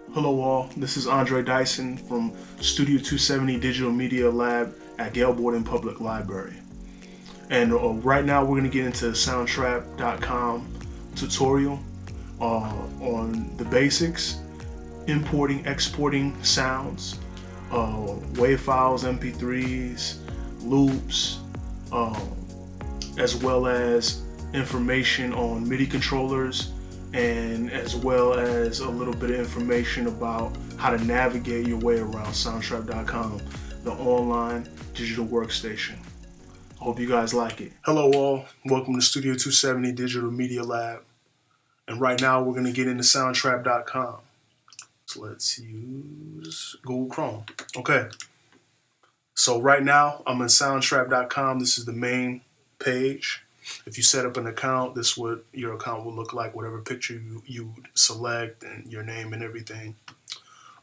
Hello all, this is Andre Dyson from Studio 270 Digital Media Lab at Gail Borden Public Library. And right now we're going to get into Soundtrapcom tutorial on the basics, importing, exporting sounds, WAV files, MP3s, loops, as well as information on Midi controllers, and as well as a little bit of information about how to navigate your way around Soundtrapcom, the online digital workstation. I hope you guys like it. Hello all, welcome to Studio 270 Digital Media Lab. And right now we're going to get into Soundtrapcom. So let's use Google Chrome. Okay, so right now I'm in Soundtrap.com. This is the main page. If you set up an account, this is what your account will look like, whatever picture you select and your name and everything.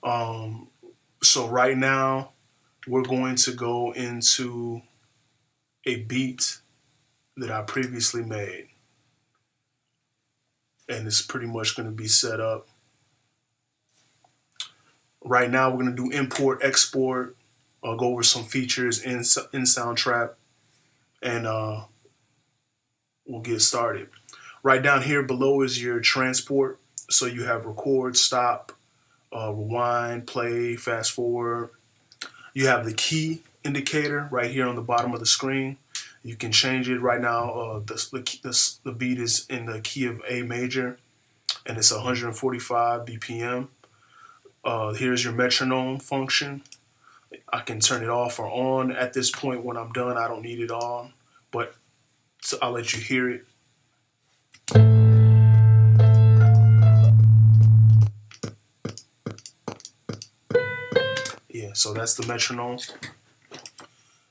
So right now, we're going to go into a beat that I previously made. And it's pretty much going to be set up. Right now, we're going to do import, export. I'll go over some features in Soundtrap. And we'll get started. Right down here below is your transport. So you have record, stop, rewind, play, fast forward. You have the key indicator right here on the bottom of the screen. You can change it right now. The beat is in the key of A major, and it's 145 BPM. Here's your metronome function. I can turn it off or on. At this point, when I'm done, I don't need it on, but so I'll let you hear it. Yeah, so that's the metronome.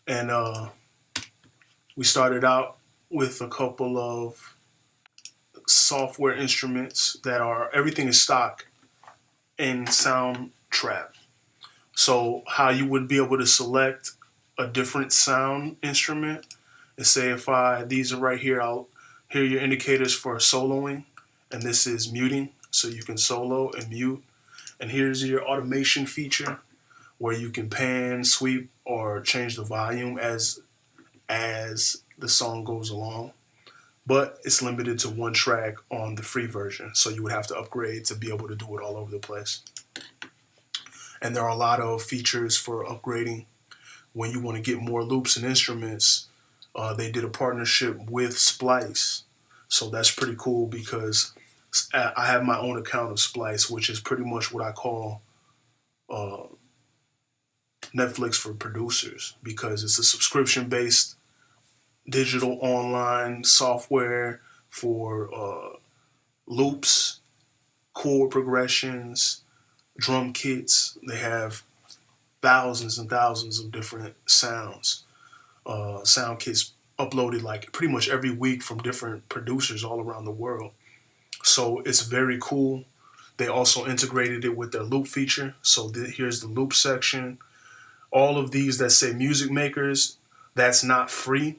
And we started out with a couple of software instruments that are, everything is stock in Soundtrap. So how you would be able to select a different sound instrument, and say if these are right here, I'll hear your indicators for soloing, and this is muting, so you can solo and mute. And here's your automation feature where you can pan, sweep, or change the volume as the song goes along. But it's limited to one track on the free version, so you would have to upgrade to be able to do it all over the place. And there are a lot of features for upgrading when you want to get more loops and instruments. They did a partnership with Splice, so that's pretty cool because I have my own account of Splice, which is pretty much what I call Netflix for producers, because it's a subscription-based digital online software for loops, chord progressions, drum kits. They have thousands and thousands of different sounds. Sound kits uploaded like pretty much every week from different producers all around the world. So it's very cool. They also integrated it with their loop feature. So here's the loop section. All of these that say music makers, that's not free.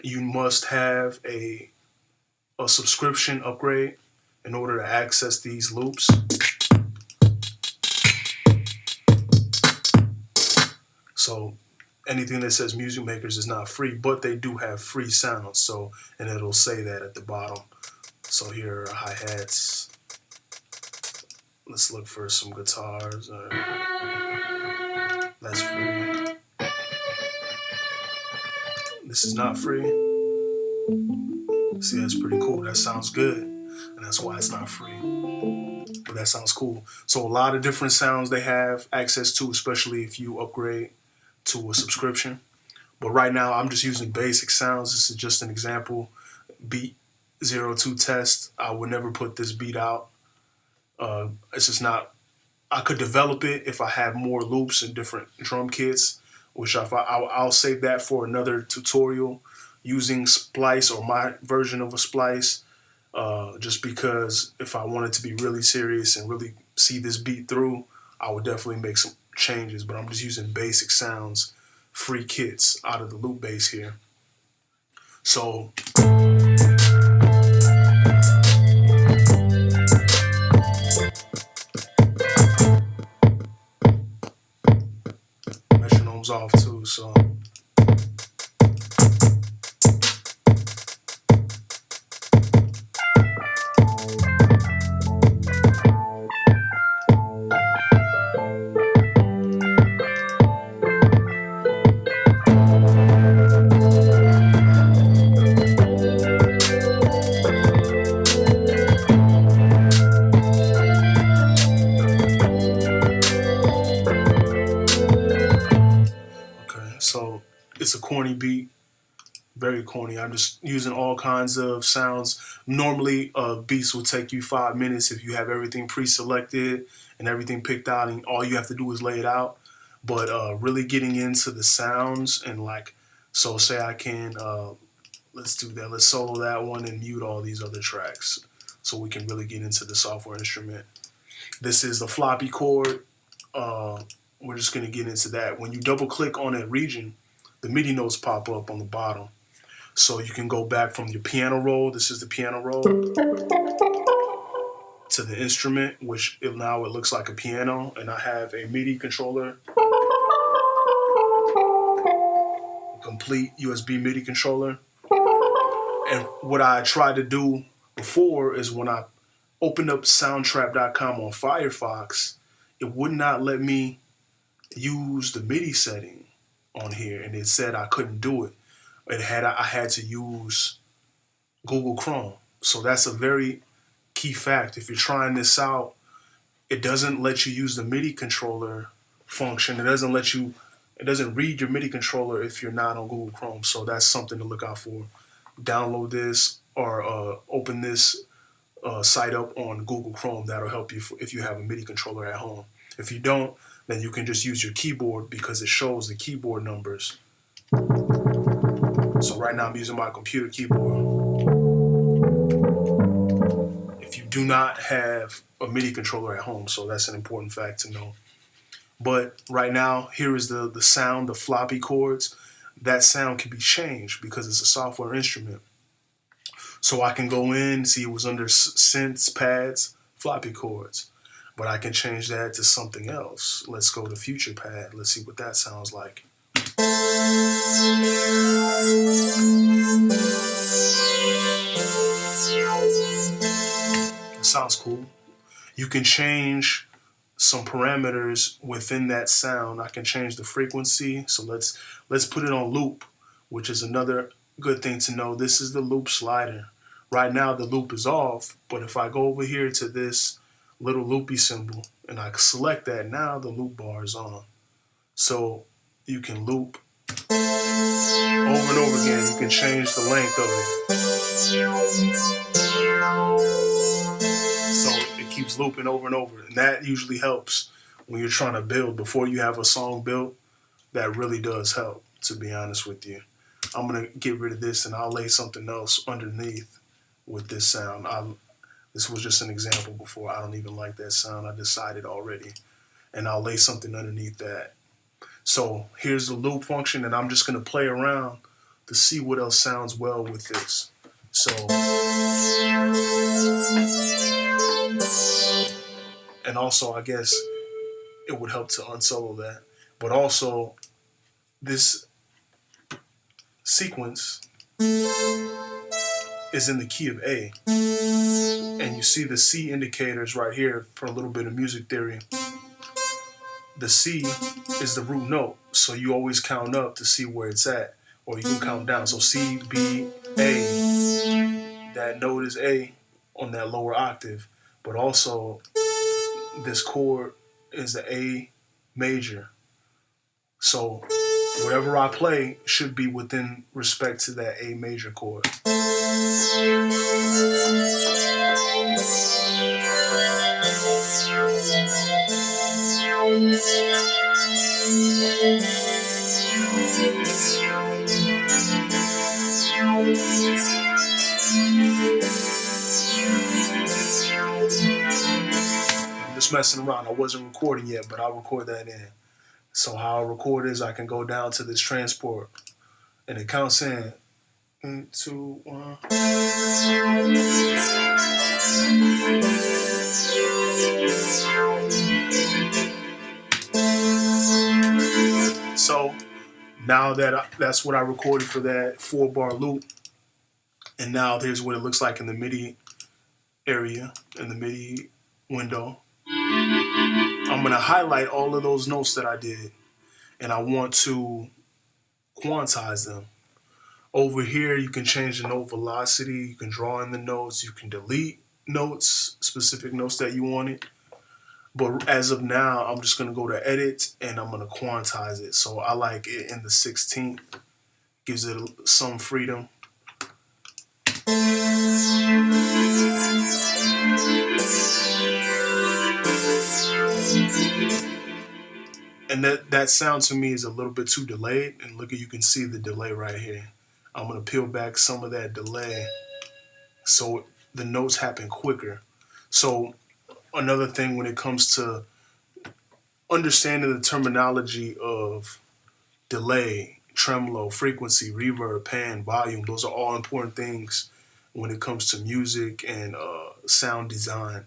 You must have a subscription upgrade in order to access these loops. So anything that says music makers is not free, but they do have free sounds. So, and it'll say that at the bottom. So here are hi-hats. Let's look for some guitars. That's free. This is not free. See, that's pretty cool. That sounds good. And that's why it's not free. But that sounds cool. So a lot of different sounds they have access to, especially if you upgrade to a subscription. But right now I'm just using basic sounds. This is just an example. Beat 02 test. I would never put this beat out. It's just not, I could develop it if I have more loops and different drum kits, which I'll save that for another tutorial using Splice or my version of a Splice, just because if I wanted to be really serious and really see this beat through, I would definitely make some changes, but I'm just using basic sounds, free kits out of the loop base here. So goes off too, so. So it's a corny beat, very corny. I'm just using all kinds of sounds. Normally, beats will take you 5 minutes if you have everything pre-selected and everything picked out, and all you have to do is lay it out. But really getting into the sounds and like, so say I can, let's do that. Let's solo that one and mute all these other tracks so we can really get into the software instrument. This is the floppy chord. We're just going to get into that. When you double click on a region, the MIDI notes pop up on the bottom. So you can go back from your piano roll, this is the piano roll, to the instrument, which now it looks like a piano, and I have a MIDI controller, a complete USB MIDI controller. And what I tried to do before is when I opened up Soundtrapcom on Firefox, it would not let me use the MIDI setting on here, and it said I couldn't do it. I had to use Google Chrome. So that's a very key fact. If you're trying this out, it doesn't let you use the MIDI controller function. It doesn't read your MIDI controller if you're not on Google Chrome. So that's something to look out for. Download this or open this site up on Google Chrome. That'll help you if you have a MIDI controller at home. If you don't, then you can just use your keyboard because it shows the keyboard numbers. So right now I'm using my computer keyboard. If you do not have a MIDI controller at home, so that's an important fact to know. But right now, here is the sound, the floppy chords. That sound can be changed because it's a software instrument. So I can go in, see it was under synths, pads, floppy chords. But I can change that to something else. Let's go to future pad. Let's see what that sounds like. It sounds cool. You can change some parameters within that sound. I can change the frequency. So let's put it on loop, which is another good thing to know. This is the loop slider. Right now the loop is off, but if I go over here to this little loopy symbol and I select that, now the loop bar is on. So you can loop over and over again. You can change the length of it. So it keeps looping over and over. And that usually helps when you're trying to build. Before you have a song built, that really does help, to be honest with you. I'm going to get rid of this and I'll lay something else underneath with this sound. This was just an example before. I don't even like that sound. I decided already. And I'll lay something underneath that. So here's the loop function, and I'm just going to play around to see what else sounds well with this. So, and also I guess it would help to unsolo that. But also this sequence is in the key of A. And you see the C indicators right here for a little bit of music theory. The C is the root note, so you always count up to see where it's at, or you can count down. So C, B, A, that note is A on that lower octave, but also this chord is the A major. So whatever I play should be within respect to that A major chord. I'm just messing around. I wasn't recording yet, but I'll record that in. So how I record is I can go down to this transport and it counts in 2, 1. So now that's what I recorded for that 4-bar loop. And now there's what it looks like in the MIDI area, in the MIDI window. I'm going to highlight all of those notes that I did, and I want to quantize them. Over here, you can change the note velocity, you can draw in the notes, you can delete notes, specific notes that you wanted. But as of now, I'm just going to go to edit and I'm going to quantize it. So I like it in the 16th, gives it some freedom. And that sound to me is a little bit too delayed. And look, you can see the delay right here. I'm going to peel back some of that delay so the notes happen quicker. So another thing when it comes to understanding the terminology of delay, tremolo, frequency, reverb, pan, volume, those are all important things when it comes to music and sound design.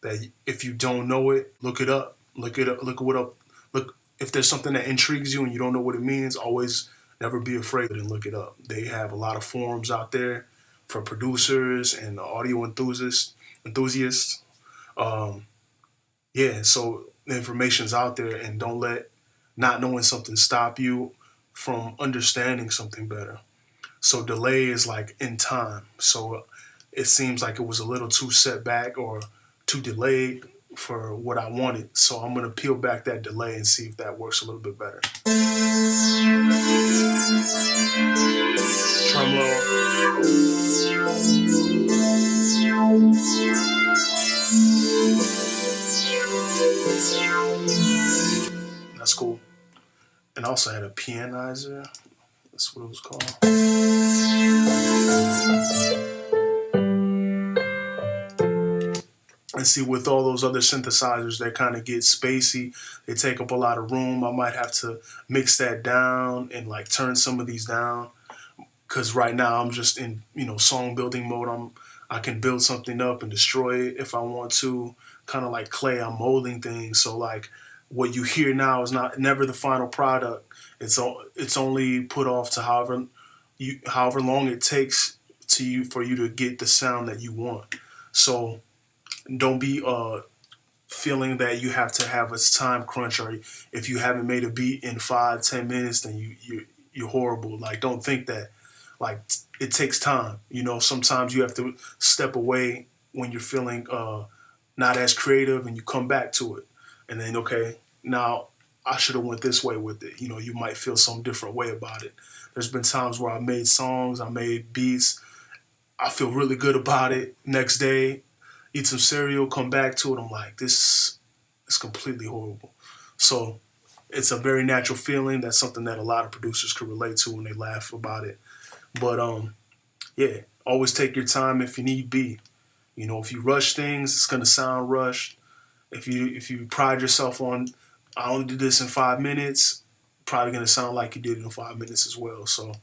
That if you don't know it, look it up. Look if there's something that intrigues you and you don't know what it means, always never be afraid and look it up. They have a lot of forums out there for producers and audio enthusiasts. Yeah, so the information's out there, and don't let not knowing something stop you from understanding something better. So delay is like in time. So it seems like it was a little too set back or too delayed for what I wanted. So I'm going to peel back that delay and see if that works a little bit better. Tremolo. That's cool. And I also had a pianizer. That's what it was called. And see, with all those other synthesizers, they kind of get spacey. They take up a lot of room. I might have to mix that down and like turn some of these down. Because right now I'm just in, song building mode. I can build something up and destroy it if I want to. Kind of like clay, I'm molding things. So like what you hear now is never the final product. It's only put off to however long it takes for you to get the sound that you want. So don't be feeling that you have to have a time crunch, or if you haven't made a beat in 5-10 minutes, then you're horrible. Like, don't think that. Like, it takes time. Sometimes you have to step away when you're feeling not as creative, and you come back to it. And then, okay, now I should have went this way with it. You might feel some different way about it. There's been times where I made songs, I made beats, I feel really good about it. Next day, eat some cereal, come back to it, I'm like, this is completely horrible. So it's a very natural feeling. That's something that a lot of producers could relate to when they laugh about it. But yeah, always take your time if you need be. If you rush things, it's gonna sound rushed. If you pride yourself on, I only did this in 5 minutes, probably gonna sound like you did it in 5 minutes as well. So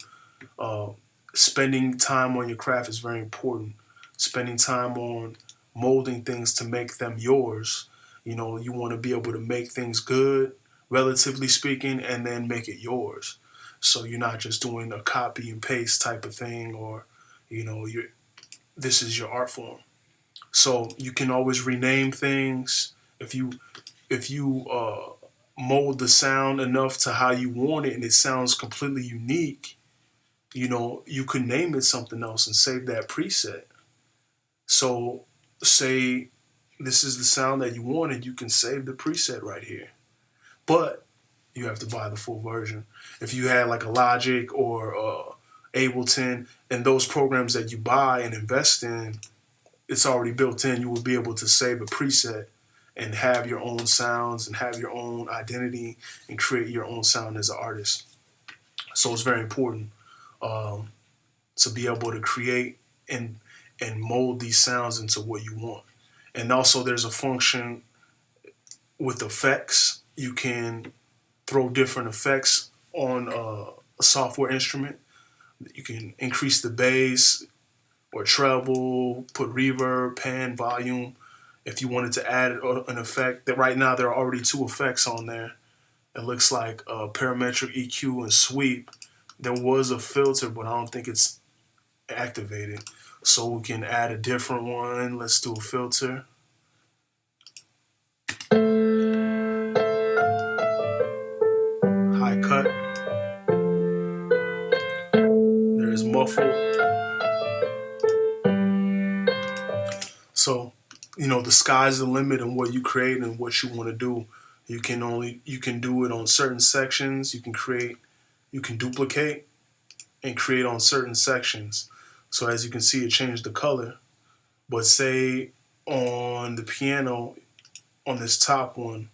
spending time on your craft is very important. Spending time on molding things to make them yours. You want to be able to make things good, relatively speaking, and then make it yours. So you're not just doing a copy and paste type of thing, or this is your art form. So you can always rename things if you mold the sound enough to how you want it, and it sounds completely unique. You could name it something else and save that preset. So say this is the sound that you wanted, you can save the preset right here. But you have to buy the full version. If you had like a Logic or Ableton, and those programs that you buy and invest in, it's already built in. You will be able to save a preset and have your own sounds and have your own identity and create your own sound as an artist. So it's very important to be able to create and mold these sounds into what you want. And also there's a function with effects. You can throw different effects on a software instrument. You can increase the bass or treble, put reverb, pan, volume. If you wanted to add an effect, that right now there are already 2 effects on there. It looks like parametric EQ and sweep. There was a filter, but I don't think it's activated. So we can add a different one. Let's do a filter. High cut. There's muffle. So, the sky's the limit in what you create and what you want to do. You can do it on certain sections. You can duplicate and create on certain sections. So as you can see, it changed the color. But say on the piano, on this top one,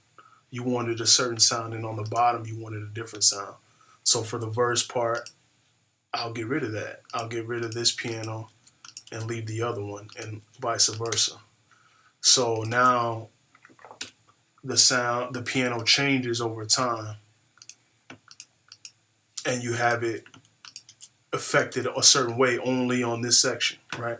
you wanted a certain sound, and on the bottom, you wanted a different sound. So for the verse part, I'll get rid of that. I'll get rid of this piano and leave the other one, and vice versa. So now the piano changes over time, and you have it affected a certain way only on this section, right?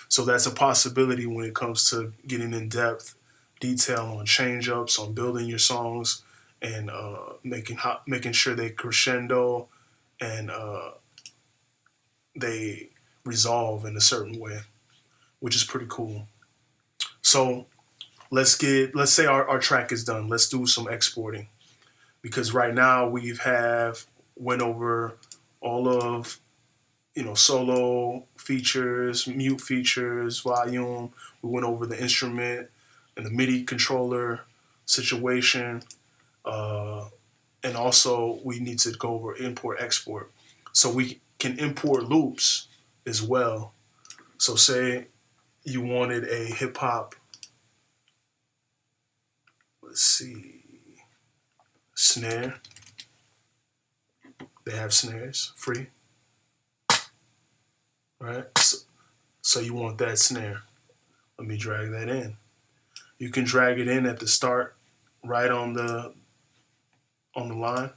So that's a possibility when it comes to getting in depth detail on change ups, on building your songs, and making sure they crescendo and they resolve in a certain way, which is pretty cool. So let's say our track is done. Let's do some exporting, because right now went over all of solo features, mute features, volume. We went over the instrument and the Midi controller situation, and also we need to go over import export. So we can import loops as well. So say you wanted a hip hop, let's see, snare. They have snares free, right? So you want that snare. Let me drag that in. You can drag it in at the start, right on the line.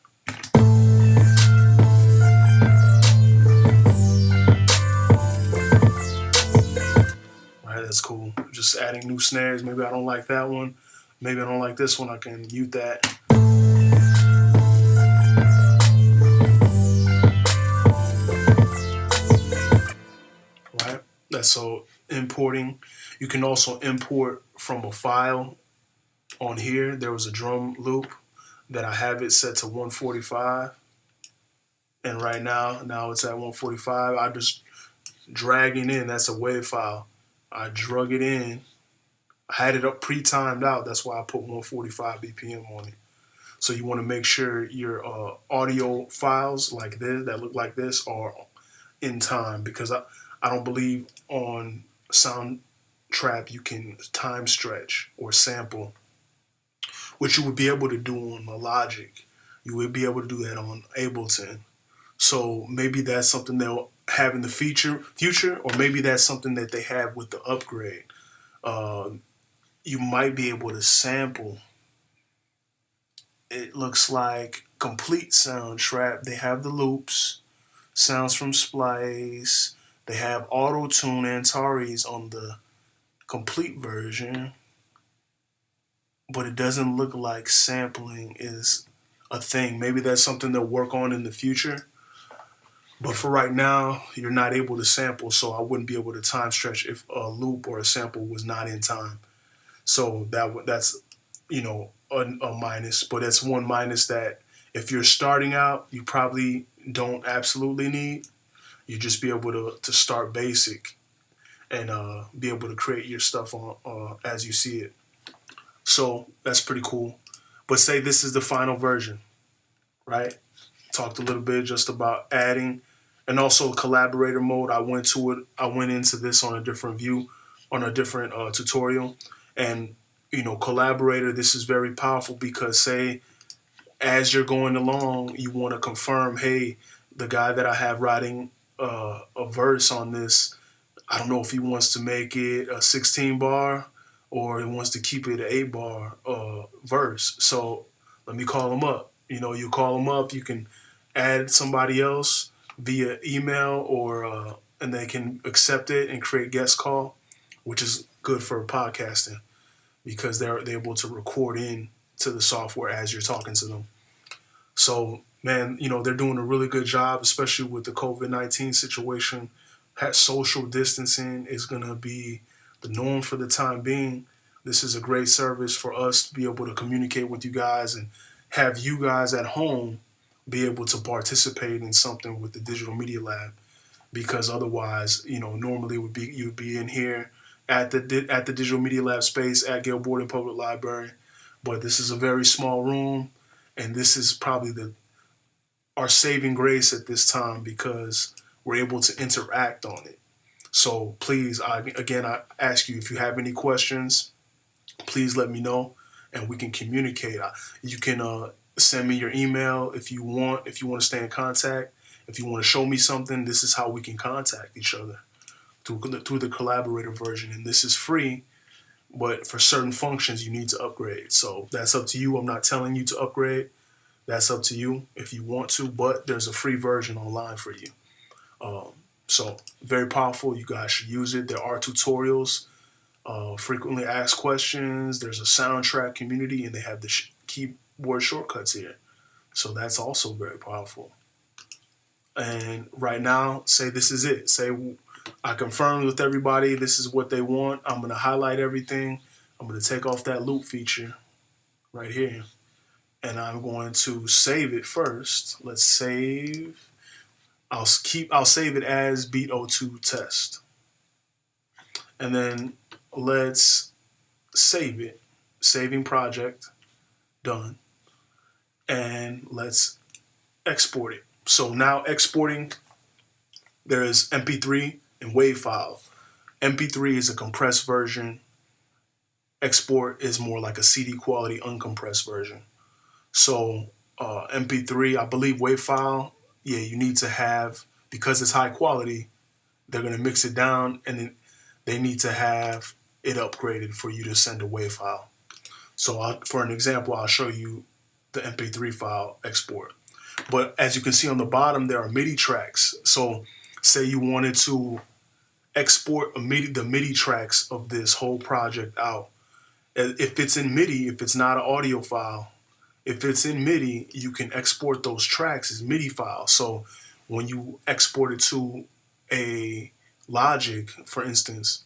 Right, that's cool. Just adding new snares. Maybe I don't like that one. Maybe I don't like this one. I can mute that. Right? That's so importing. You can also import from a file. On here, there was a drum loop that I have it set to 145. And right now it's at 145. I just dragging in, that's a WAV file. I drug it in. I had it up pre-timed out. That's why I put 145 BPM on it. So you want to make sure your audio files like this, that look like this, are in time, because I don't believe on Soundtrap you can time stretch or sample, which you would be able to do on the Logic. You would be able to do that on Ableton. So maybe that's something they'll have in the future, or maybe that's something that they have with the upgrade. You might be able to sample. It looks like complete Soundtrap. They have the loops, sounds from Splice. They have autotune Antares on the complete version, but it doesn't look like sampling is a thing. Maybe that's something they'll work on in the future. But for right now, you're not able to sample, so I wouldn't be able to time stretch if a loop or a sample was not in time. So that's a minus, but it's one minus that if you're starting out, you probably don't absolutely need. You just be able to start basic and be able to create your stuff on as you see it. So that's pretty cool. But say this is the final version, right? Talked a little bit just about adding, and also Collaborator mode. I went into this on a different view, on a different tutorial, and Collaborator. This is very powerful because say as you're going along, you want to confirm, hey, the guy that I have writing a verse on this, I don't know if he wants to make it a 16 bar or he wants to keep it an 8 bar verse. So let me call him up. You call him up. You can add somebody else via email or and they can accept it and create guest call, which is good for podcasting because they're able to record in to the software as you're talking to them. So, man, they're doing a really good job, especially with the COVID-19 situation. Social distancing is going to be the norm for the time being. This is a great service for us to be able to communicate with you guys and have you guys at home be able to participate in something with the Digital Media Lab. Because otherwise, normally would be you'd be in here at the Digital Media Lab space at Gail Borden Public Library, but this is a very small room, and this is probably our saving grace at this time because we're able to interact on it. So please, I ask you, if you have any questions, please let me know, and we can communicate. You can send me your email if you want. If you want to stay in contact, if you want to show me something, this is how we can contact each other through the Collaborator version, and this is free. But for certain functions, you need to upgrade. So that's up to you. I'm not telling you to upgrade. That's up to you if you want to, but there's a free version online for you. So very powerful. You guys should use it. There are tutorials, frequently asked questions. There's a soundtrack community, and they have the keyboard shortcuts here. So that's also very powerful. And right now, say this is it. Say I confirmed with everybody this is what they want. I'm going to highlight everything. I'm going to take off that loop feature right here. And I'm going to save it first. Let's save. I'll save it as Beat02 test. And then let's save it. Saving project. Done. And let's export it. So now exporting, there is MP3 and WAV file. MP3 is a compressed version. Export is more like a CD quality uncompressed version. So MP3, I believe WAV file, yeah, you need to have, because it's high quality, they're going to mix it down, and then they need to have it upgraded for you to send a WAV file. So for an example, I'll show you the MP3 file export. But as you can see on the bottom, there are MIDI tracks. So say you wanted to export the MIDI tracks of this whole project out. If it's in MIDI, if it's not an audio file, if it's in MIDI, you can export those tracks as MIDI files. So when you export it to a Logic, for instance,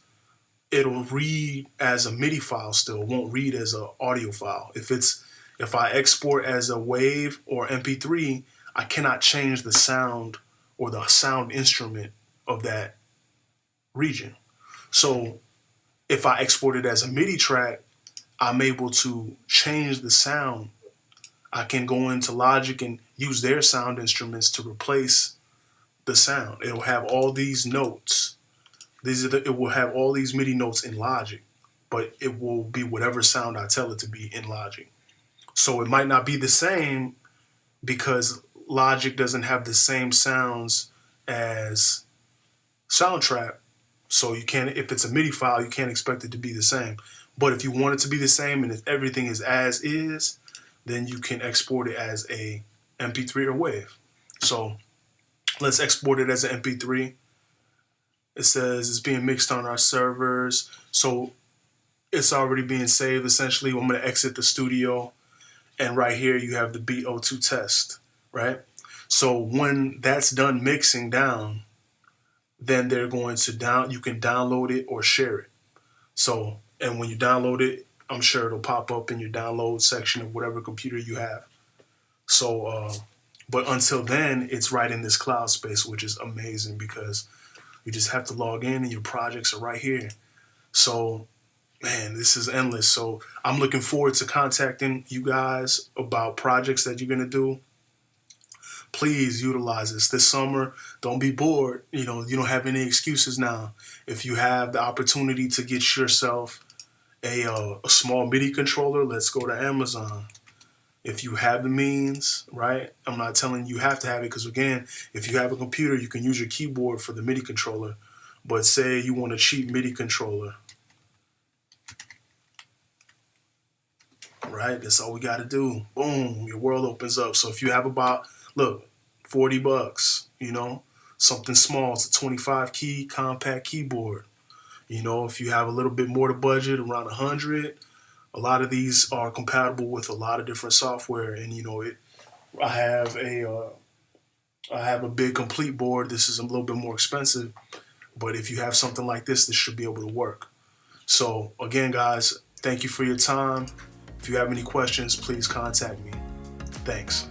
it'll read as a MIDI file still, it won't read as an audio file. If I export as a WAV or MP3, I cannot change the sound or the sound instrument of that region. So if I export it as a MIDI track, I'm able to change the sound. I can go into Logic and use their sound instruments to replace the sound. It'll have all these notes. It will have all these MIDI notes in Logic, but it will be whatever sound I tell it to be in Logic. So it might not be the same because Logic doesn't have the same sounds as Soundtrap. So you can't, if it's a MIDI file, you can't expect it to be the same. But if you want it to be the same and if everything is as is, then you can export it as a MP3 or WAV. So let's export it as an MP3. It says it's being mixed on our servers. So it's already being saved essentially. I'm going to exit the studio. And right here you have the Beat02 test, right? So when that's done mixing down, then they're going to you can download it or share it. So, and when you download it, I'm sure it'll pop up in your download section of whatever computer you have. So, but until then, it's right in this cloud space, which is amazing because you just have to log in and your projects are right here. So, man, this is endless. So I'm looking forward to contacting you guys about projects that you're going to do. Please utilize this summer. Don't be bored. You don't have any excuses now. If you have the opportunity to get yourself a small MIDI controller, let's go to Amazon. If you have the means, right? I'm not telling you have to have it because, again, if you have a computer, you can use your keyboard for the MIDI controller. But say you want a cheap MIDI controller, right? That's all we got to do. Boom, your world opens up. So if you have about, look, $40, something small, it's a 25 key compact keyboard. If you have a little bit more to budget, around 100, a lot of these are compatible with a lot of different software, and I have a big complete board. This is a little bit more expensive, but if you have something like this should be able to work. So again, guys, thank you for your time. If you have any questions, please contact me. Thanks.